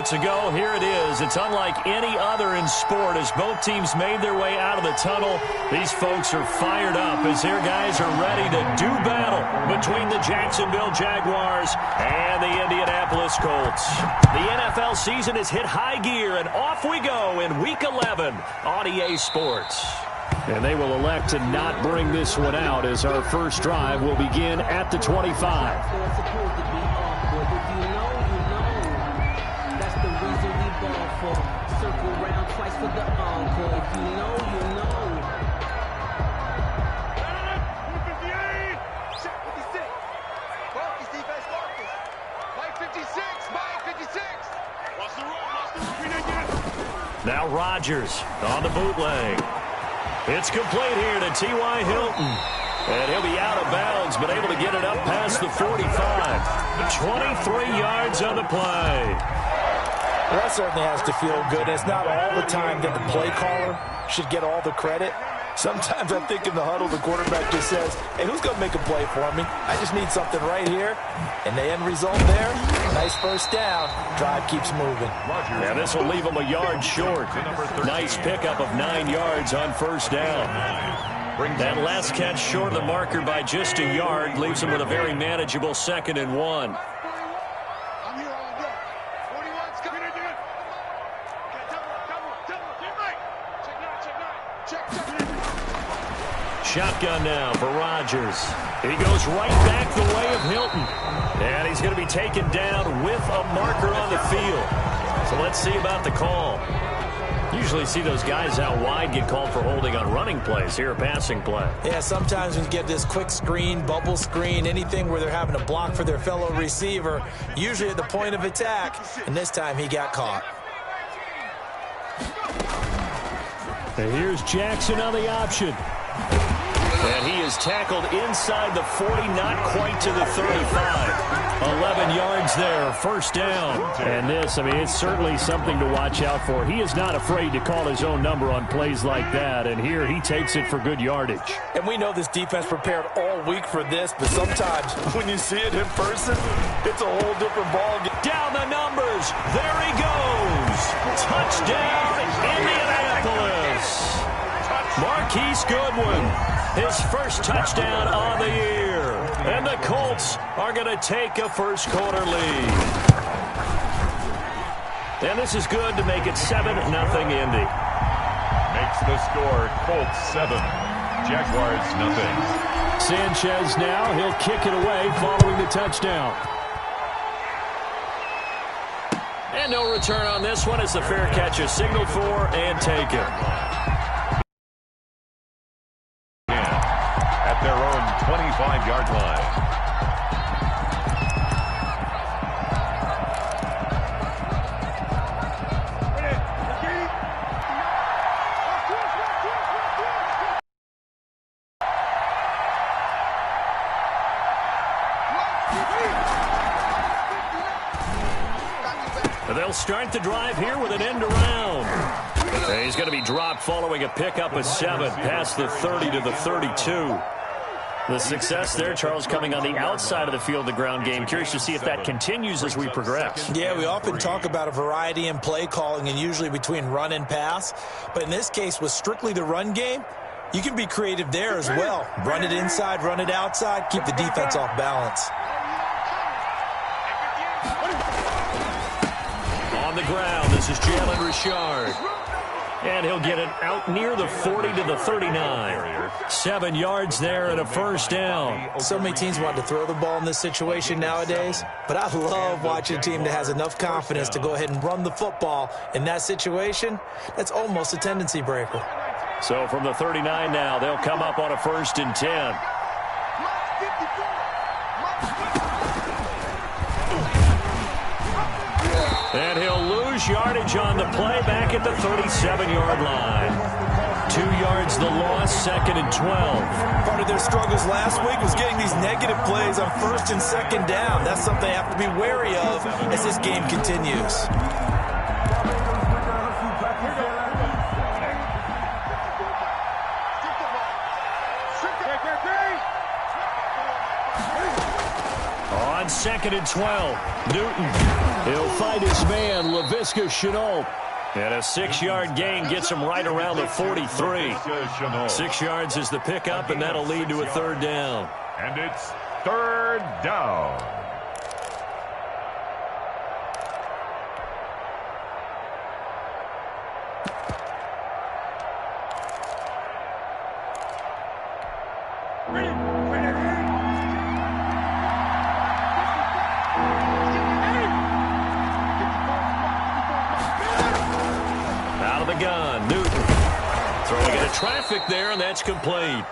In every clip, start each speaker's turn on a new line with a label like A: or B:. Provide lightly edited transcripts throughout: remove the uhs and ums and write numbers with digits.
A: to go. Here it is. It's unlike any other in sport as both teams made their way out of the tunnel. These folks are fired up as their guys are ready to do battle between the Jacksonville Jaguars and the Indianapolis Colts. The NFL season has hit high gear, and off we go in Week 11 on EA Sports. And they will elect to not bring this one out as our first drive will begin at the 25.
B: Circle round twice for the encore. If you know, you know.
C: 58. Check 56. Marcus defense, Marcus. Mike 56. Mike 56. Watch the run.
A: Now Rodgers on the bootleg. It's complete here to T.Y. Hilton. And he'll be out of bounds, but able to get it up past the 45. 23 yards on the play.
D: Well, that certainly has to feel good. It's not all the time that the play caller should get all the credit. Sometimes I think in the huddle, the quarterback just says, hey, who's going to make a play for me? I just need something right here. And the end result there, nice first down. Drive keeps moving.
A: Yeah, this will leave him a yard short. Nice pickup of 9 yards on first down. That last catch short of the marker by just a yard leaves him with a very manageable 2nd and 1. Shotgun now for Rodgers. He goes right back the way of Hilton. And he's going to be taken down with a marker on the field. So let's see about the call. Usually see those guys out wide get called for holding on running plays. Here a passing play.
D: Yeah, sometimes when you get this quick screen, bubble screen, anything where they're having to block for their fellow receiver, usually at the point of attack. And this time he got caught.
A: And here's Jackson on the option. And he is tackled inside the 40, not quite to the 35. 11 yards there, first down. And this, I mean, it's certainly something to watch out for. He is not afraid to call his own number on plays like that. And here he takes it for good yardage.
D: And we know this defense prepared all week for this, but sometimes when you see it in person, it's a whole different ball game.
A: Down the numbers. There he goes. Touchdown, Indianapolis. Marquise Goodwin, his first touchdown on the year. And the Colts are going to take a first quarter lead. And this is good to make it 7-0 Indy.
E: Makes the score Colts 7, Jaguars 0.
A: Sanchez now, he'll kick it away following the touchdown. And no return on this one as the fair catch is signaled for and taken.
E: Their own 25-yard line.
A: They'll start the drive here with an end around. And he's going to be dropped following a pickup of 7 past the 30 to the 32. The success there, Charles, coming on the outside of the field, the ground game. Curious to see if that continues as we progress.
D: Yeah, we often talk about a variety in play calling and usually between run and pass. But in this case, with strictly the run game, you can be creative there as well. Run it inside, run it outside, keep the defense off balance.
A: On the ground, this is Jalen Richard. And he'll get it out near the 40 to the 39. 7 yards there and a first down.
D: So many teams want to throw the ball in this situation nowadays, but I love watching a team that has enough confidence to go ahead and run the football. In that situation, that's almost a tendency breaker.
A: So from the 39 now, they'll come up on a 1st and 10. And he'll lose yardage on the play back at the 37-yard line. 2 yards the loss, 2nd and 12.
D: Part of their struggles last week was getting these negative plays on 1st and 2nd down. That's something they have to be wary of as this game continues.
A: 2nd and 12. Newton, he'll find his man, Laviska Shenault. And a 6-yard gain gets him right around the 43. 6 yards is the pickup, and that'll lead to a 3rd down.
E: And it's 3rd down.
A: Gun. Newton throwing into traffic there, and that's complete.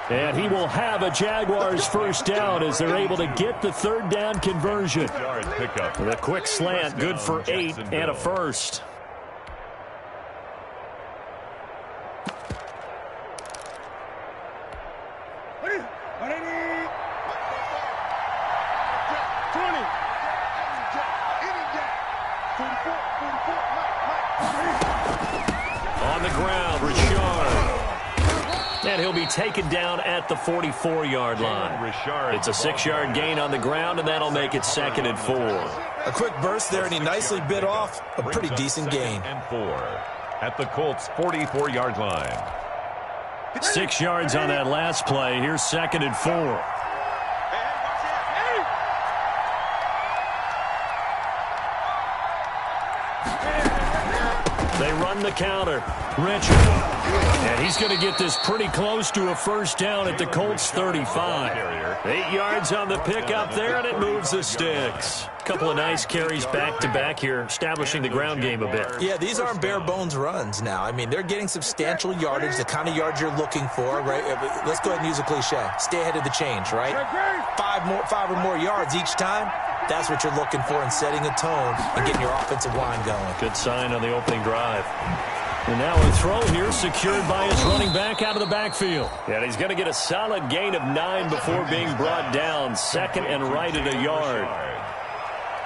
A: And he will have a Jaguars 1st down as they're able to get the 3rd down conversion. The quick slant, good for 8 and a 1st. On the ground, Richard. And he'll be taken down at the 44-yard line. It's a 6-yard gain on the ground, and that'll make it 2nd and 4.
D: A quick burst there, and he nicely bit off a pretty decent gain.
E: And 4 at the Colts' 44-yard line.
A: 6 yards on that last play. Here's 2nd and 4. They run the counter. Richard. And he's going to get this pretty close to a 1st down at the Colts 35. 8 yards on the pickup there, and it moves the sticks. A couple of nice carries back-to-back here, establishing the ground game a bit.
D: Yeah, these aren't bare-bones runs now. I mean, they're getting substantial yardage, the kind of yards you're looking for, right? Let's go ahead and use a cliche. Stay ahead of the change, right? 5 or more yards each time. That's what you're looking for in setting a tone and getting your offensive line going.
A: Good sign on the opening drive. And now a throw here secured by his running back out of the backfield. And he's going to get a solid gain of 9 before being brought down. 2nd and right at a yard.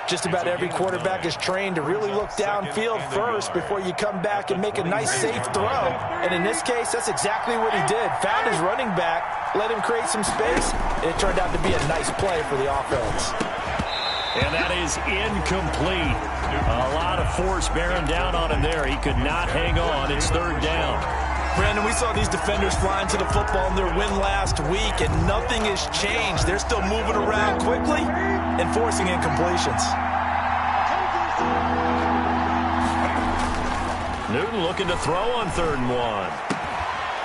D: Just about every quarterback is trained to really look downfield first before you come back and make a nice, safe throw. And in this case, that's exactly what he did. Found his running back, let him create some space, and it turned out to be a nice play for the offense.
A: And that is incomplete. A lot of force bearing down on him there. He could not hang on. It's 3rd down.
D: Brandon, we saw these defenders flying to the football in their win last week, and nothing has changed. They're still moving around quickly and forcing incompletions.
A: Newton looking to throw on 3rd and 1.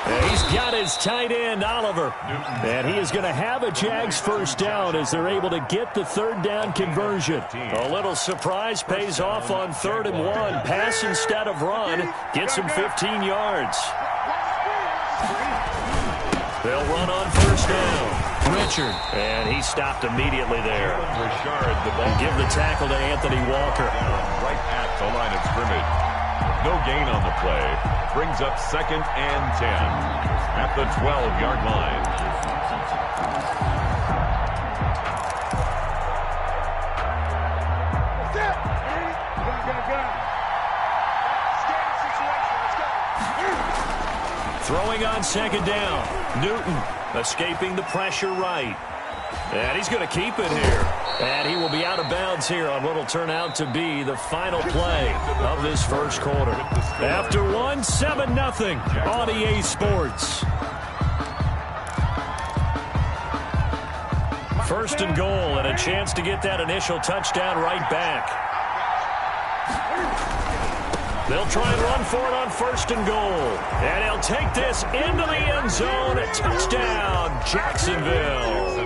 A: And he's got his tight end, Oliver. And he is going to have a Jags 1st down as they're able to get the 3rd down conversion. A little surprise pays off on 3rd and 1. Pass instead of run. Gets him 15 yards. They'll run on 1st down. Richard. And he stopped immediately there. And give the tackle to Anthony Walker.
E: Right at the line of scrimmage. No gain on the play. Brings up 2nd and 10 at the 12-yard line.
A: Throwing on 2nd down. Newton escaping the pressure right. And he's going to keep it here. And he will be out of bounds here on what will turn out to be the final play of this 1st quarter. After 7-0 on EA Sports. 1st and goal, and a chance to get that initial touchdown right back. They'll try and run for it on 1st and goal. And he'll take this into the end zone. A touchdown, Jacksonville.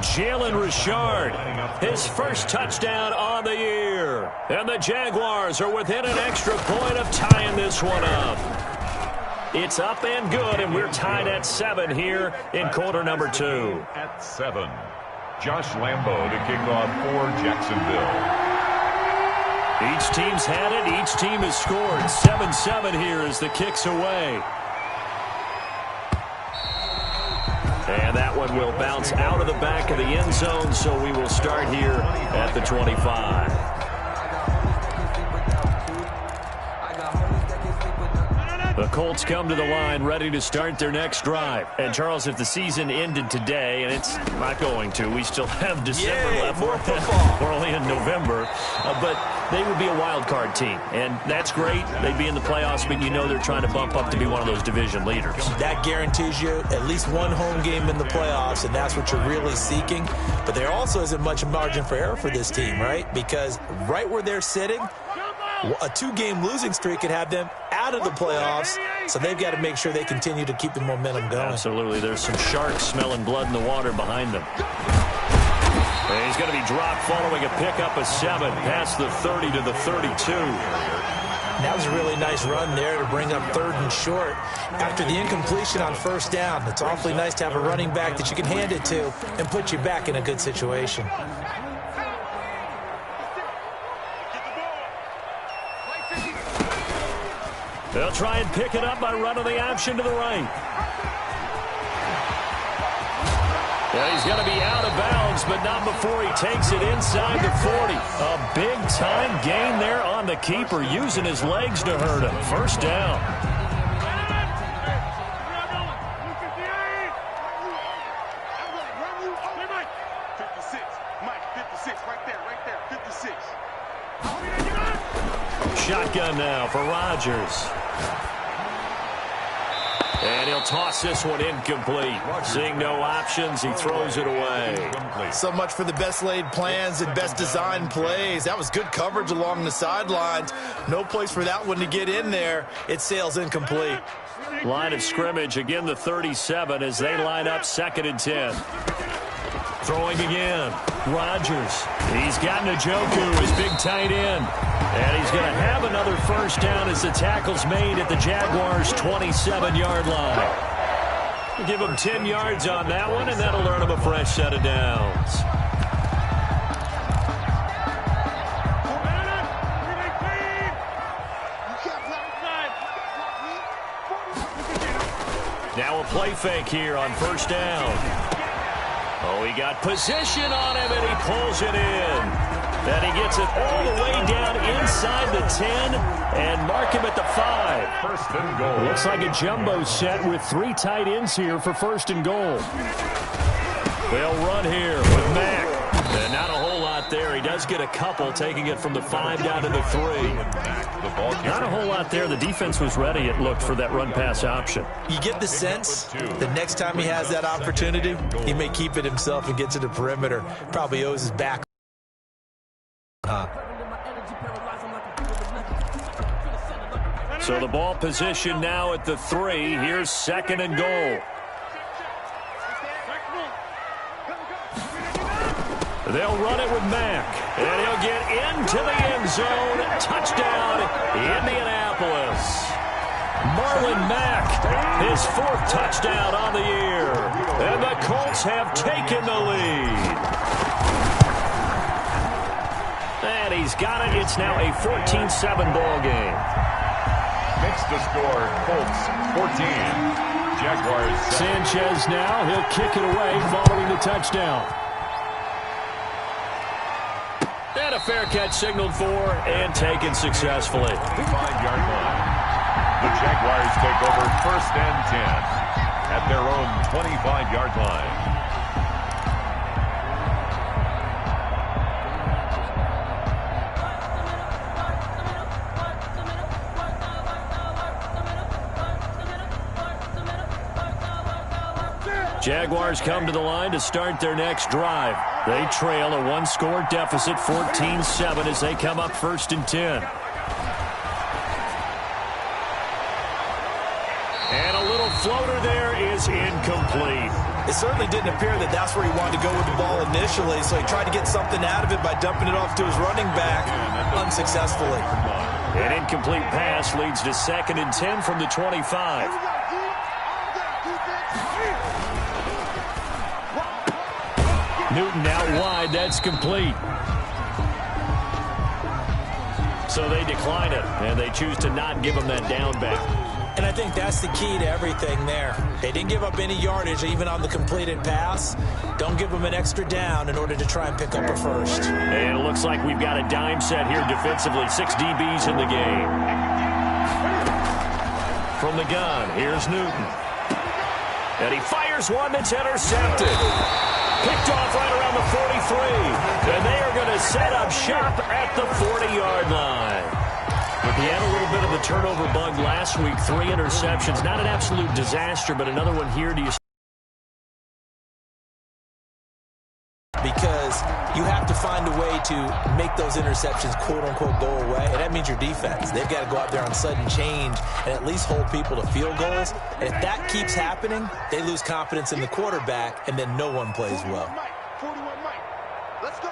A: Jalen Richard, his 1st touchdown on the year. And the Jaguars are within an extra point of tying this one up. It's up and good, and we're tied at 7 here in quarter number 2.
E: At 7, Josh Lambo to kick off for Jacksonville.
A: Each team's had it. Each team has scored. 7-7 here as the kick's away. And that one will bounce out of the back of the end zone, so we will start here at the 25. The Colts come to the line ready to start their next drive. And, Charles, if the season ended today, and it's not going to, we still have December left.
D: More football.
A: We're only in November. But they would be a wild card team. And that's great. They'd be in the playoffs, but you know they're trying to bump up to be one of those division leaders.
D: That guarantees you at least one home game in the playoffs, and that's what you're really seeking. But there also isn't much margin for error for this team, right? Because right where they're sitting, a 2-game losing streak could have them out of the playoffs, so they've got to make sure they continue to keep the momentum going.
A: Absolutely. There's some sharks smelling blood in the water behind them. And he's going to be dropped following a pickup of 7 past the 30 to the 32.
D: That was a really nice run there to bring up 3rd and short after the incompletion on 1st down. It's awfully nice to have a running back that you can hand it to and put you back in a good situation.
A: They'll try and pick it up by running the option to the right. Yeah, he's going to be out of bounds, but not before he takes it inside the 40. A big-time gain there on the keeper, using his legs to hurt him. 1st down. Shotgun now for Rodgers. And he'll toss this one incomplete. Seeing no options, he throws it away.
D: So much for the best laid plans and best designed plays. That was good coverage along the sidelines. No place for that one to get in there. It sails incomplete.
A: Line of scrimmage, again the 37 as they line up 2nd and 10. Throwing again. Rodgers. He's got Njoku, his big tight end. And he's going to have another 1st down as the tackle's made at the Jaguars' 27-yard line. We'll give him 10 yards on that one, and that'll earn him a fresh set of downs. Now a play fake here on 1st down. Oh, he got position on him, and he pulls it in. Then he gets it all the way down inside the 10 and mark him at the 5.
E: 1st and goal.
A: Looks like a jumbo set with 3 tight ends here for 1st and goal. They'll run here with Mack. And not a whole lot there. He does get a couple, taking it from the 5 down to the 3. Not a whole lot there. The defense was ready, it looked, for that run-pass option.
D: You get the sense the next time he has that opportunity, he may keep it himself and get to the perimeter. Probably owes his back.
A: So the ball position now at the 3. Here's 2nd and goal. They'll run it with Mack, and he'll get into the end zone. Touchdown, Indianapolis. Marlon Mack, his 4th touchdown on the year. And the Colts have taken the lead. And he's got it. It's now a 14-7 ball game.
E: Makes the score, Colts 14. Jaguars 7.
A: Sanchez now, he'll kick it away following the touchdown. And a fair catch signaled for and taken successfully.
E: 5-yard line. The Jaguars take over 1st and 10 at their own 25-yard line.
A: Jaguars come to the line to start their next drive. They trail a 1-score deficit, 14-7, as they come up 1st and 10. And a little floater there is incomplete.
D: It certainly didn't appear that that's where he wanted to go with the ball initially, so he tried to get something out of it by dumping it off to his running back unsuccessfully.
A: An incomplete pass leads to 2nd and 10 from the 25. Newton out wide. That's complete. So they decline it, and they choose to not give him that down back.
D: And I think that's the key to everything there. They didn't give up any yardage, even on the completed pass. Don't give them an extra down in order to try and pick up a 1st.
A: And it looks like we've got a dime set here defensively. 6 DBs in the game. from the gun. Here's Newton. And he fires one that's intercepted. Picked off right around the 43. And they are going to set up shop at the 40-yard line. But he had a little bit of a turnover bug last week. 3 interceptions. Not an absolute disaster, but another one here. Do you?
D: Because you have to find a way to make those interceptions, quote-unquote, go away. And that means your defense. They've got to go out there on sudden change and at least hold people to field goals. And if that keeps happening, they lose confidence in the quarterback, and then no one plays well.
C: 41 Mike. Let's go.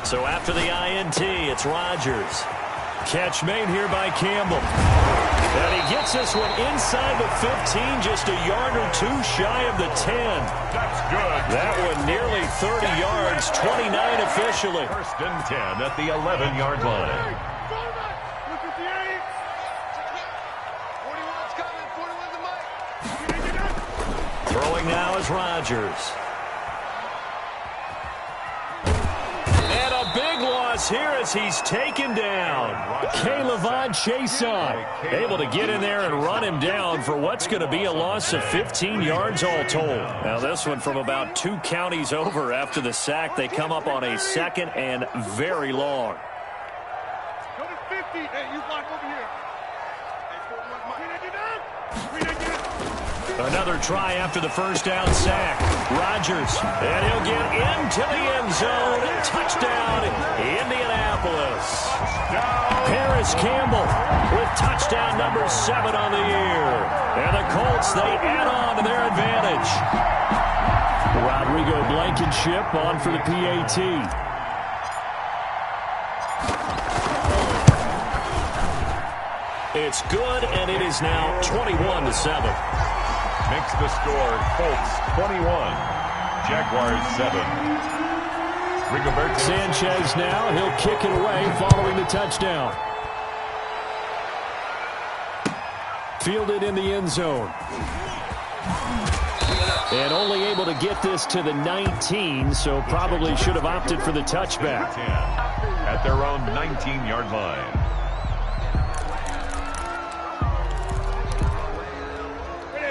A: So after the INT, it's Rodgers. Catch made here by Campbell. And he gets this one inside the 15, just a yard or two shy of the 10.
E: That's good.
A: That one nearly 30 yards, 29 officially.
E: First and 10 at the 11-yard line.
C: Look at the 8. 41's coming. 41's the Mike.
A: Throwing now is Rodgers. And a big loss here as he's taken down. schlegel2392's able to get in there and run him down for what's going to be a loss of 15 yards all told. Now this one from about 2 counties over after the sack. They come up on a 2nd and very long.
C: Go to 50. Hey, you block over here.
A: Another try after the first down sack. Rodgers, and he'll get into the end zone. Touchdown, Indianapolis. Paris Campbell with touchdown number 7 on the year. And the Colts, they add on to their advantage. Rodrigo Blankenship on for the PAT. It's good, and it is now 21-7.
E: Makes the score Colts 21, Jaguars 7. Rigoberto
A: Sanchez now, he'll kick it away following the touchdown. Fielded in the end zone. And only able to get this to the 19, so probably should have opted for the touchback.
E: At their own 19-yard line.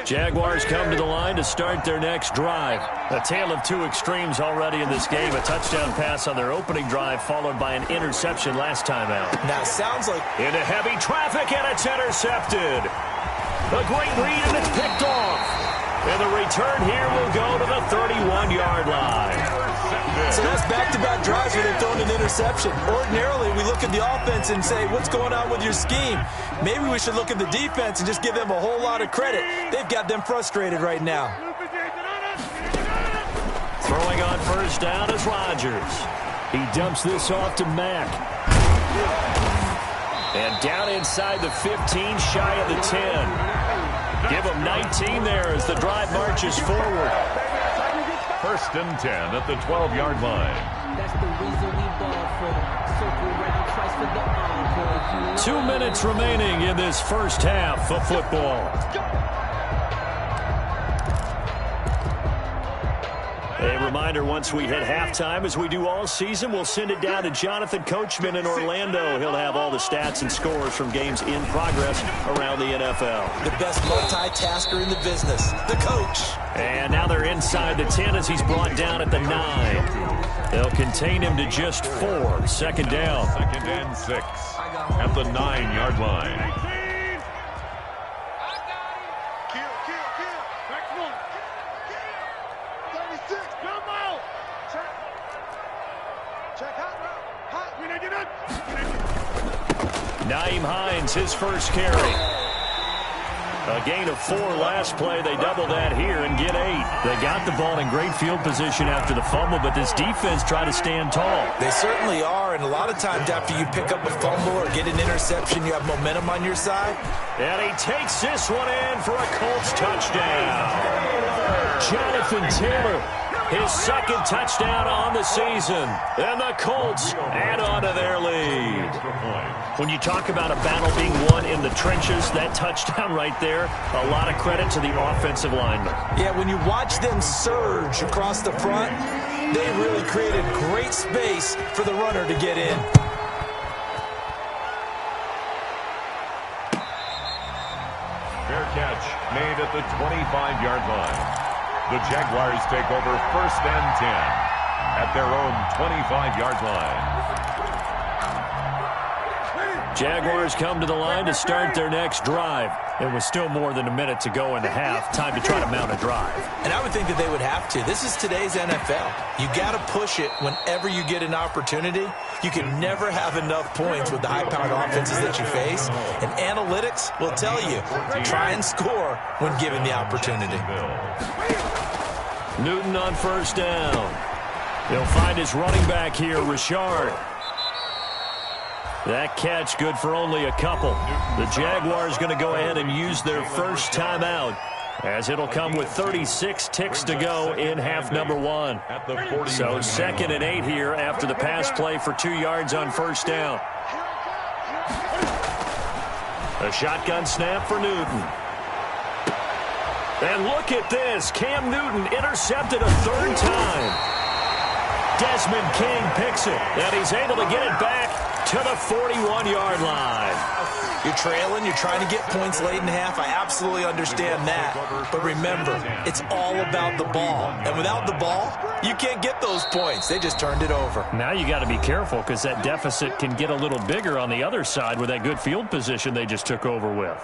A: Jaguars come to the line to start their next drive. A tale of 2 extremes already in this game. A touchdown pass on their opening drive, followed by an interception last time out.
D: Now, it sounds like
A: into heavy traffic, and it's intercepted. A great read, and it's picked off. And the return here will go to the 31-yard line.
D: So that's back-to-back drives where they've thrown an interception. Ordinarily, we look at the offense and say, what's going on with your scheme? Maybe we should look at the defense and just give them a whole lot of credit. They've got them frustrated right now.
A: Throwing on first down is Rodgers. He dumps this off to Mack. And down inside the 15, shy of the 10. Give him 19 there as the drive marches forward.
E: First and 10 at the 12-yard line.
B: That's the reason we ball for. Circle round twice for the encore.
A: 2 minutes remaining in this first half of football. A reminder, once we hit halftime, as we do all season, we'll send it down to Jonathan Coachman in Orlando. He'll have all the stats and scores from games in progress around the NFL.
D: The best multitasker in the business, the coach.
A: And now they're inside the 10 as he's brought down at the 9. They'll contain him to just 4. Second down.
E: Second and 6 at the 9-yard line.
A: Nyheim Hines, his first carry. A gain of 4 last play. They double that here and get 8. They got the ball in great field position after the fumble, but this defense tried to stand tall.
D: They certainly are, and a lot of times after you pick up a fumble or get an interception, you have momentum on your side.
A: And he takes this one in for a Colts touchdown. Jonathan Taylor, his second touchdown on the season. And the Colts add on to their lead. When you talk about a battle being won in the trenches, that touchdown right there, a lot of credit to the offensive linemen.
D: Yeah, when you watch them surge across the front, they really created great space for the runner to get in.
E: catch made at the 25-yard line. The Jaguars take over 1st and 10 at their own 25-yard line.
A: Jaguars come to the line to start their next drive. It was still more than a minute to go in the half. Time to try to mount a drive.
D: And I would think that they would have to. This is today's NFL. You got to push it whenever you get an opportunity. You can never have enough points with the high-powered offenses that you face. And analytics will tell you, try and score when given the opportunity.
A: Newton on 1st down. He'll find his running back here, Richard. That catch good for only a couple. The Jaguars going to go ahead and use their first timeout, as it'll come with 36 ticks to go in half number 1. So 2nd and 8 here after the pass play for 2 yards on 1st down. A shotgun snap for Newton. And look at this. Cam Newton intercepted a 3rd time. Desmond King picks it, and he's able to get it back to the 41-yard line.
D: You're trailing, you're trying to get points late in half. I absolutely understand that. But remember, it's all about the ball. And without the ball, you can't get those points. They just turned it over.
A: Now you got to be careful because that deficit can get a little bigger on the other side with that good field position they just took over with.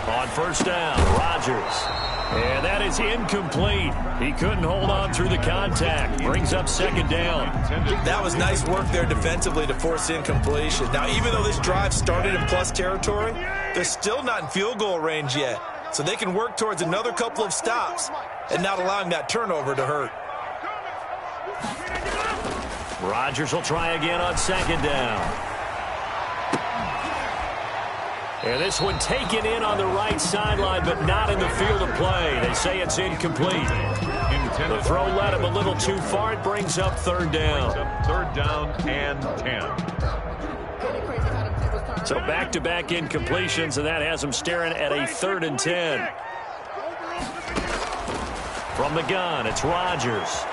A: On 1st down, Rodgers. And that is incomplete. He couldn't hold on through the contact. Brings up 2nd down.
D: That was nice work there defensively to force incompletion. Now, even though this drive started in plus territory, they're still not in field goal range yet. So they can work towards another couple of stops and not allowing that turnover to hurt.
A: Rodgers will try again on 2nd down. And this one taken in on the right sideline, but not in the field of play. They say it's incomplete. The throw led him a little too far. It brings up 3rd down.
E: 3rd down and 10.
A: So back-to-back incompletions, and that has him staring at a 3rd and 10. From the gun, it's Rodgers.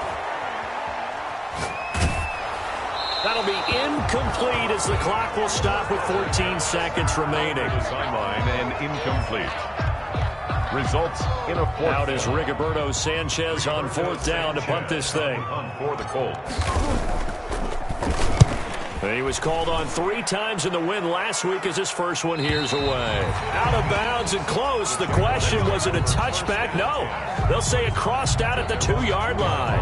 A: That'll be incomplete as the clock will stop with 14 seconds remaining.
E: Sideline and incomplete. Results in a 4th.
A: Out is Rigoberto Sanchez on 4th down to punt this thing.
E: For the Colts.
A: He was called on 3 times in the win last week as his first one here's away. Out of bounds and close. The question, was it a touchback? No. They'll say it crossed out at the 2-yard line.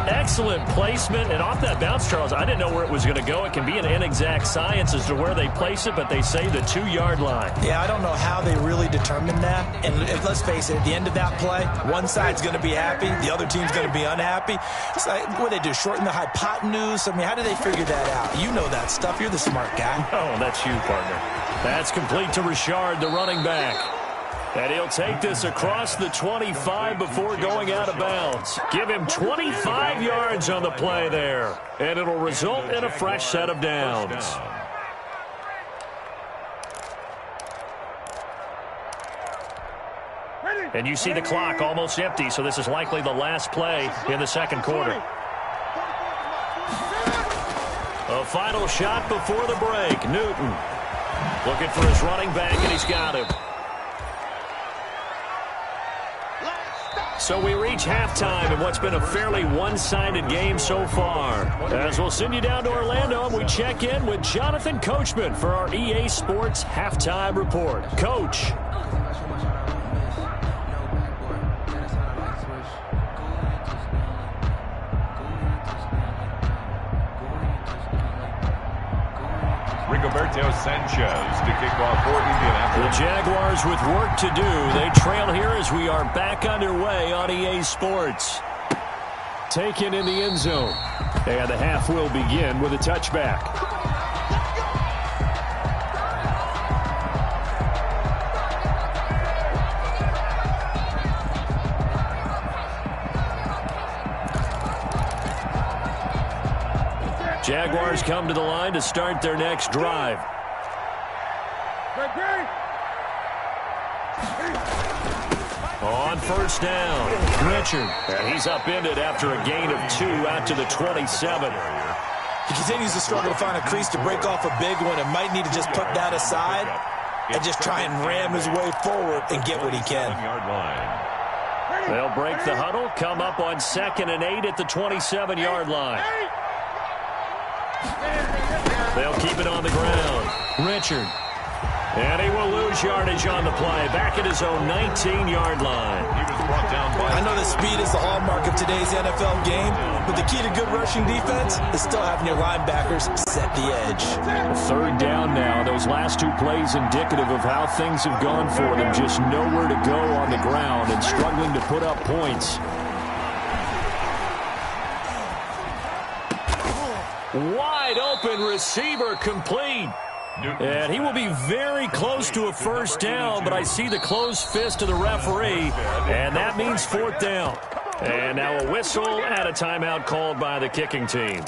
A: Excellent placement, and off that bounce, Charles, I didn't know where it was going to go. It can be an inexact science as to where they place it, but they say the 2-yard line.
D: Yeah, I don't know how they really determined that. And let's face it, at the end of that play, one side's going to be happy, the other team's going to be unhappy. It's like, what do they do, shorten the hypotenuse? I mean, how do they figure that out? You know that stuff. You're the smart guy.
A: Oh, that's you, partner. That's complete to Richard, the running back. And he'll take this across the 25 before going out of bounds. Give him 25 yards on the play there. And it'll result in a fresh set of downs. And you see the clock almost empty, so this is likely the last play in the 2nd quarter. A final shot before the break. Newton looking for his running back, and he's got him. So we reach halftime in what's been a fairly one-sided game so far. As we'll send you down to Orlando, and we check in with Jonathan Coachman for our EA Sports Halftime Report. Coach.
E: Rigoberto Sanchez to kick off for Indianapolis.
A: The Jaguars with work to do. They trail here as we are back underway on EA Sports. Taken in the end zone. And the half will begin with a touchback. Jaguars come to the line to start their next drive. On first down, Richard. And he's upended after a gain of 2 out to the 27.
D: He continues to struggle to find a crease to break off a big one and might need to just put that aside and just try and ram his way forward and get what he can.
A: They'll break the huddle, come up on 2nd and 8 at the 27-yard line. They'll keep it on the ground. Richard. And he will lose yardage on the play. Back at his own 19-yard line.
E: He was brought down by...
D: I know that speed is the hallmark of today's NFL game, but the key to good rushing defense is still having your linebackers set the edge.
A: 3rd down now. Those last 2 plays indicative of how things have gone for them. Just nowhere to go on the ground and struggling to put up points. Wide open receiver complete. And he will be very close to a first down, but I see the closed fist of the referee, and that means 4th down. And now a whistle and a timeout called by the kicking team.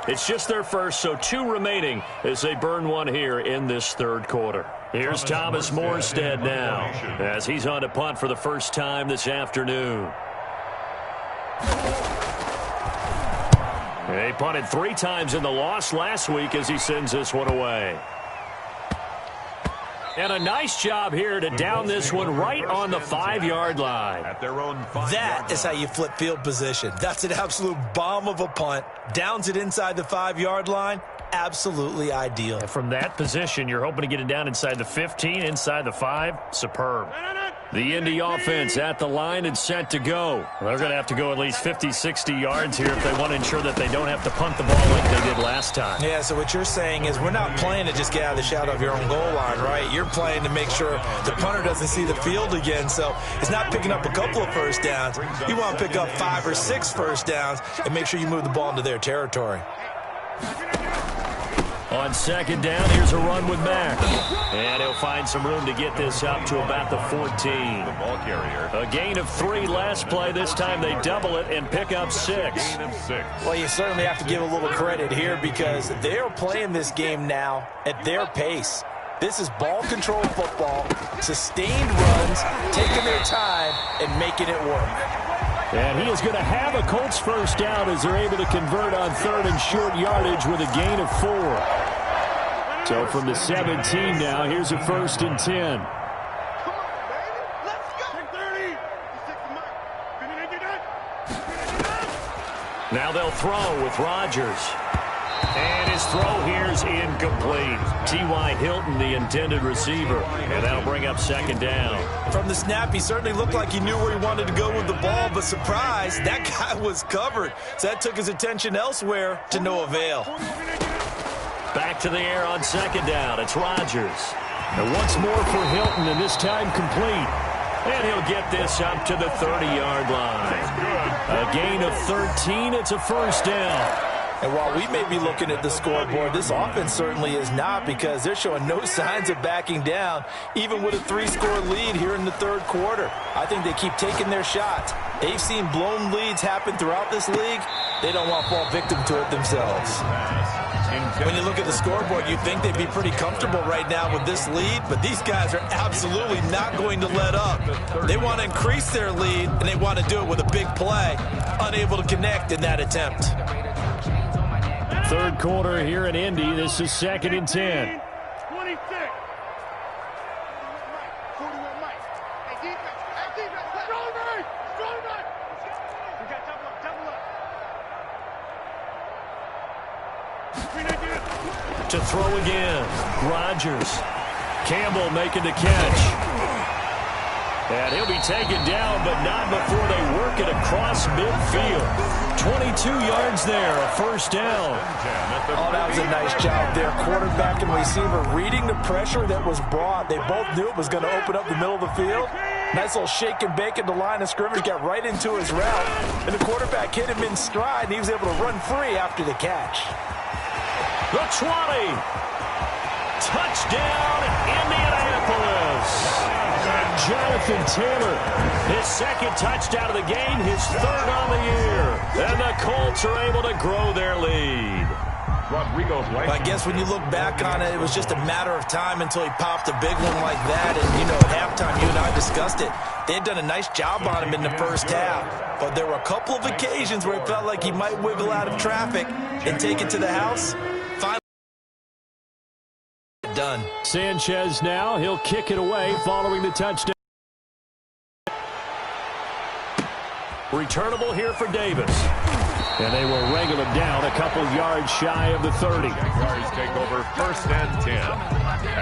A: It's just their first, so 2 remaining as they burn 1 here in this 3rd quarter. Here's Thomas Morstead now as he's on to punt for the first time this afternoon. He punted 3 times in the loss last week as he sends this one away. And a nice job here to down this one right on the 5-yard line.
E: At their own 5-yard
D: That is how you flip field position. That's an absolute bomb of a punt. Downs it inside the 5-yard line. Absolutely ideal.
A: And from that position, you're hoping to get it down inside the 15, inside the 5. Superb. The Indy offense at the line and set to go. They're going to have to go at least 50, 60 yards here if they want to ensure that they don't have to punt the ball like they did last time.
D: Yeah, so what you're saying is we're not playing to just get out of the shadow of your own goal line, right? You're playing to make sure the punter doesn't see the field again. So it's not picking up a couple of first downs. You want to pick up 5 or 6 first downs and make sure you move the ball into their territory.
A: On 2nd down, here's a run with Mack. And he'll find some room to get this up to about the 14.
E: The ball carrier.
A: A gain of 3 last play. This time they double it and pick up 6.
E: Gain of 6.
D: Well, you certainly have to give a little credit here because they are playing this game now at their pace. This is ball control football, sustained runs, taking their time, and making it work.
A: And he is going to have a Colts first down as they're able to convert on 3rd and short yardage with a gain of 4. So from the 17 now, here's a 1st and 10. Now they'll throw with Rodgers. And his throw here is incomplete. T.Y. Hilton, the intended receiver. And that'll bring up 2nd down.
D: From the snap, he certainly looked like he knew where he wanted to go with the ball, but surprise, that guy was covered. So that took his attention elsewhere to no avail.
A: Back to the air on 2nd down. It's Rodgers. And once more for Hilton, and this time complete. And he'll get this up to the 30-yard line. A gain of 13. It's a first down.
D: And while we may be looking at the scoreboard, this offense certainly is not because they're showing no signs of backing down, even with a 3-score lead here in the 3rd quarter. I think they keep taking their shots. They've seen blown leads happen throughout this league. They don't want to fall victim to it themselves. When you look at the scoreboard, you'd think they'd be pretty comfortable right now with this lead, but these guys are absolutely not going to let up. They want to increase their lead, and they want to do it with a big play, unable to connect in that attempt.
A: 3rd quarter here in Indy. This is 2nd and 10.
C: 26.
A: To throw again. Rodgers. Campbell making the catch. And he'll be taken down, but not before they work it across midfield. 22 yards there, a first down.
D: Oh, that was a nice job there. Quarterback and receiver reading the pressure that was brought. They both knew it was going to open up the middle of the field. Nice little shake and bake at the line of scrimmage, got right into his route. And the quarterback hit him in stride, and he was able to run free after the catch.
A: The 20. Touchdown, Indianapolis. Jonathan Taylor, his 2nd touchdown of the game, his 3rd on the year. And the Colts are able to grow their lead.
D: I guess when you look back on it, it was just a matter of time until he popped a big one like that. And, you know, at halftime, you and I discussed it. They had done a nice job on him in the first half, but there were a couple of occasions where it felt like he might wiggle out of traffic and take it to the house. Finally done.
A: Sanchez now, he'll kick it away following the touchdown. Returnable here for Davis. And they will wrangle him down a couple yards shy of the 30.
E: Jaguars take over 1st and 10.